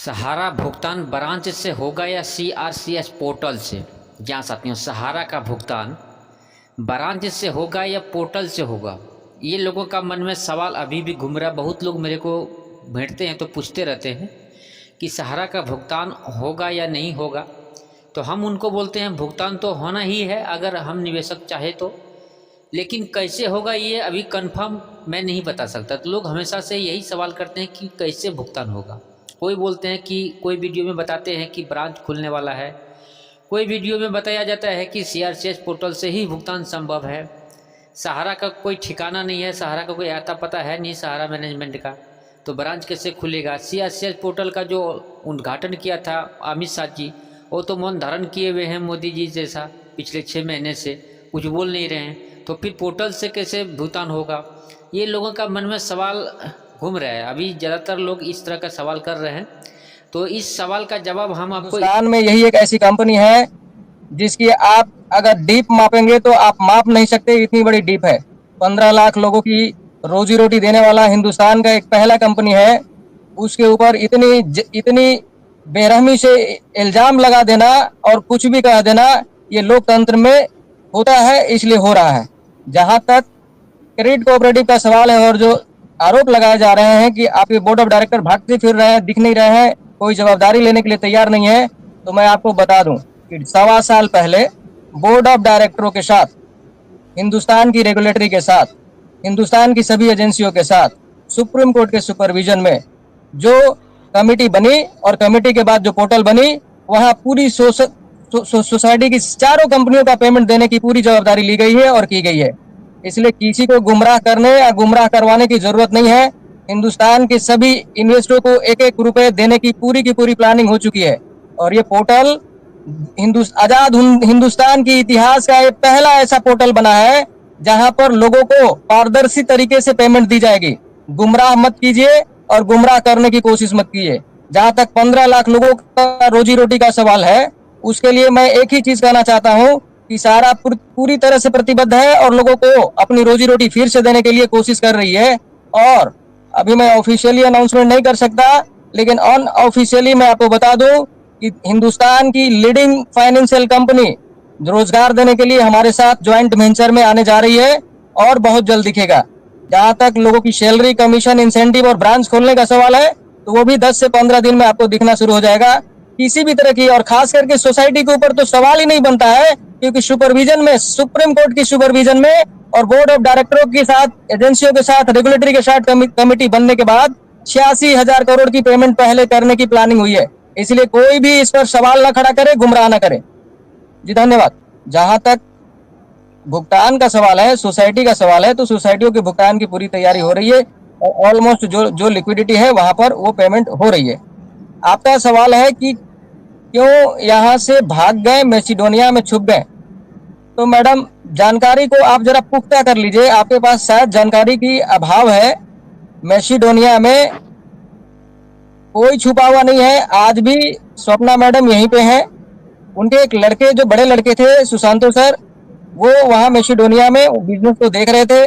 सहारा भुगतान ब्रांच से होगा या CRCS पोर्टल से? जहाँ साथियों, सहारा का भुगतान ब्रांच से होगा या पोर्टल से होगा, ये लोगों का मन में सवाल अभी भी घूम रहा है। बहुत लोग मेरे को भेंटते हैं तो पूछते रहते हैं कि सहारा का भुगतान होगा या नहीं होगा। तो हम उनको बोलते हैं भुगतान तो होना ही है अगर हम निवेशक चाहे तो, लेकिन कैसे होगा ये अभी कंफर्म मैं नहीं बता सकता। तो लोग हमेशा से यही सवाल करते हैं कि कैसे भुगतान होगा। कोई बोलते हैं कि कोई वीडियो में बताते हैं कि ब्रांच खुलने वाला है, कोई वीडियो में बताया जाता है कि CRCS पोर्टल से ही भुगतान संभव है। सहारा का कोई ठिकाना नहीं है, सहारा का कोई आता पता है नहीं सहारा मैनेजमेंट का, तो ब्रांच कैसे खुलेगा? CRCS पोर्टल का जो उद्घाटन किया था अमित शाह जी, वो तो मौन धारण किए हुए हैं मोदी जी जैसा, पिछले 6 महीने से कुछ बोल नहीं रहे हैं। तो फिर पोर्टल से कैसे भुगतान होगा? ये लोगों का मन में सवाल घूम रहा है। अभी ज़्यादातर लोग इस तरह का सवाल कर रहे हैं, तो इस सवाल का जवाब हम आपको। हिंदुस्तान में यही एक ऐसी कंपनी है जिसकी आप अगर डीप मापेंगे तो आप माप नहीं सकते, इतनी बड़ी डीप है। 15 लाख लोगों की रोजी रोटी देने वाला हिंदुस्तान का एक पहला कंपनी है। उसके ऊपर इतनी बेरहमी से इल्जाम लगा देना और कुछ भी कह देना, ये लोकतंत्र में होता है, इसलिए हो रहा है। जहां तक क्रेडिट कोऑपरेटिव का सवाल है और जो आरोप लगाए जा रहे हैं कि आपके बोर्ड ऑफ डायरेक्टर भागते फिर रहे हैं, दिख नहीं रहे हैं, कोई जवाबदारी लेने के लिए तैयार नहीं है, तो मैं आपको बता दूं कि 1.25 साल पहले बोर्ड ऑफ डायरेक्टरों के साथ, हिंदुस्तान की रेगुलेटरी के साथ, हिंदुस्तान की सभी एजेंसियों के साथ, सुप्रीम कोर्ट के सुपरविजन में जो कमेटी बनी और कमेटी के बाद जो पोर्टल बनी, वहां पूरी सोसाइटी की चारों कंपनियों का पेमेंट देने की पूरी जवाबदारी ली गई है और की गई है। इसलिए किसी को गुमराह करने या गुमराह करवाने की जरूरत नहीं है। हिंदुस्तान के सभी इन्वेस्टरों को 1-1 रुपए देने की पूरी प्लानिंग हो चुकी है। और ये पोर्टल आजाद हिंदुस्तान की इतिहास का एक पहला ऐसा पोर्टल बना है जहां पर लोगों को पारदर्शी तरीके से पेमेंट दी जाएगी। गुमराह मत कीजिए और गुमराह करने की कोशिश मत कीजिए। जहां तक 15 लाख लोगों का रोजी रोटी का सवाल है, उसके लिए मैं एक ही चीज कहना चाहता हूं कि सहारा पूरी तरह से प्रतिबद्ध है और लोगों को अपनी रोजी रोटी फिर से देने के लिए कोशिश कर रही है। और अभी मैं ऑफिशियली अनाउंसमेंट नहीं कर सकता, लेकिन अनऑफिशियली मैं आपको बता दूं कि हिंदुस्तान की लीडिंग फाइनेंशियल कंपनी रोजगार देने के लिए हमारे साथ ज्वाइंट वेंचर में आने जा रही है और बहुत जल्द दिखेगा। जहां तक लोगों की सैलरी, कमीशन, इंसेंटिव और ब्रांच खोलने का सवाल है, तो वो भी 10 से 15 दिन में आपको दिखना शुरू हो जाएगा। किसी भी तरह की, और खास करके सोसाइटी के ऊपर तो सवाल ही नहीं बनता है, क्योंकि सुपरविजन में, सुप्रीम कोर्ट की सुपरविजन में और बोर्ड ऑफ डायरेक्टरों के साथ, एजेंसियों के साथ, रेगुलेटरी के साथ कमेटी बनने के बाद 86,000 करोड़ की पेमेंट पहले करने की प्लानिंग हुई है। इसलिए कोई भी इस पर सवाल न खड़ा करे, गुमराह न करे। जी धन्यवाद। जहां तक भुगतान का सवाल है, सोसाइटी का सवाल है, तो सोसाइटियों के भुगतान की पूरी तैयारी हो रही है और ऑलमोस्ट जो लिक्विडिटी है वहां पर वो पेमेंट हो रही है। आपका सवाल है कि क्यों यहाँ से भाग गए, मैसिडोनिया में छुप गए। तो मैडम, जानकारी को आप जरा पुख्ता कर लीजिए, आपके पास शायद जानकारी की अभाव है। मैसिडोनिया में कोई छुपा हुआ नहीं है। आज भी स्वप्ना मैडम यहीं पे हैं। उनके एक लड़के, जो बड़े लड़के थे, सुशांतो सर, वो वहां मैसिडोनिया में बिजनेस को देख रहे थे।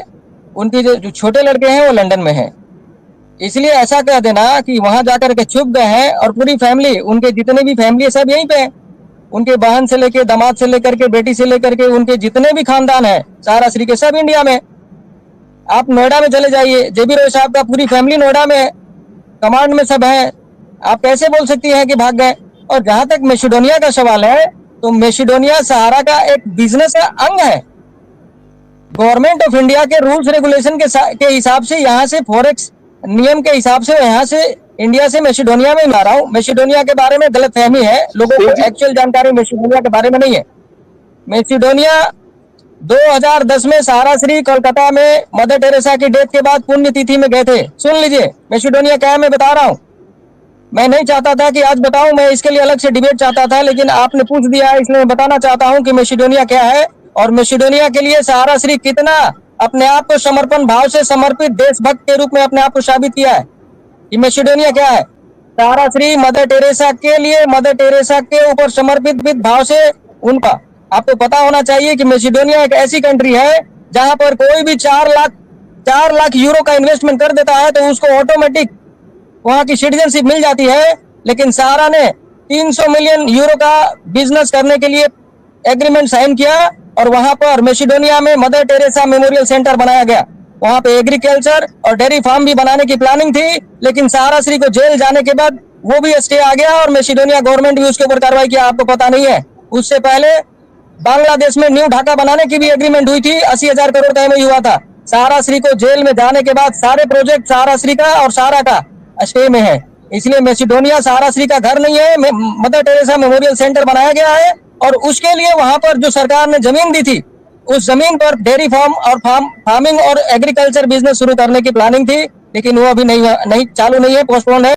उनके जो छोटे लड़के हैं वो लंदन में हैं। इसलिए ऐसा कह देना कि वहां जाकर के छुप गए हैं और पूरी फैमिली, उनके जितने भी फैमिली सब यहीं पे हैं। उनके बहन से लेके, दामाद से लेकर के, बेटी से लेकर के, उनके जितने भी खानदान है सारा श्री के, सब इंडिया में। आप नोएडा में चले जाइए, JB रॉय साहब का पूरी फैमिली नोएडा में है, कमांड में सब है। आप कैसे बोल सकती हैं कि भाग गए? और जहां तक मैसिडोनिया का सवाल है, तो मैसिडोनिया सहारा का एक बिजनेस का अंग है। गवर्नमेंट ऑफ इंडिया के रूल्स रेगुलेशन के हिसाब से, यहाँ से फॉरेक्स नियम के हिसाब से, यहाँ से इंडिया से मैसिडोनिया में ला रहा हूँ। मैसिडोनिया के बारे में गलतफहमी है, लोगों को एक्चुअल जानकारी मैसिडोनिया के बारे में नहीं है। मैसिडोनिया 2010 में सहारा श्री कोलकाता में मदर टेरेसा की डेथ के बाद पुण्यतिथि में गए थे। सुन लीजिए मैसिडोनिया क्या है, मैं बता रहा हूँ। मैं नहीं चाहता था कि आज बताऊं, मैं इसके लिए अलग से डिबेट चाहता था, लेकिन आपने पूछ दिया, इसलिए मैं बताना चाहता हूं कि मैसिडोनिया क्या है और मैसिडोनिया के लिए सहारा श्री कितना अपने आप को समर्पण भाव से, समर्पित देशभक्त के रूप में अपने आप को साबित किया है। कि मैसिडोनिया क्या है? सहारा श्री मदर टेरेसा के लिए, मदर टेरेसा के ऊपर समर्पित भाव से उनका, आपको पता होना चाहिए कि मैसिडोनिया एक ऐसी कंट्री है जहां पर कोई भी 4 लाख यूरो का इन्वेस्टमेंट कर देता है तो उसको ऑटोमेटिक वहां की सिटीजनशिप मिल जाती है। लेकिन सहारा ने 300 मिलियन यूरो का बिजनेस करने के लिए एग्रीमेंट साइन किया और वहां पर मैसिडोनिया में मदर टेरेसा मेमोरियल सेंटर बनाया गया। वहां पे एग्रीकल्चर और डेयरी फार्म भी बनाने की प्लानिंग थी, लेकिन सहारा श्री को जेल जाने के बाद वो भी स्टे आ गया और मैसिडोनिया गवर्नमेंट भी उसके ऊपर कार्रवाई किया, आपको पता नहीं है। उससे पहले बांग्लादेश में न्यू ढाका बनाने की भी एग्रीमेंट हुई थी, 80,000 करोड़ का MOU हुआ था। सहारा श्री को जेल में जाने के बाद सारे प्रोजेक्ट सहारा श्री का और सहारा का स्टे में है, इसलिए मैसिडोनिया सहारा श्री का घर नहीं है। मदर टेरेसा मेमोरियल सेंटर बनाया गया है और उसके लिए वहां पर जो सरकार ने जमीन दी थी, उस जमीन पर डेयरी फार्म और फार्मिंग और एग्रीकल्चर बिजनेस शुरू करने की प्लानिंग थी, लेकिन वो अभी नहीं चालू नहीं है, पोस्टपोन है।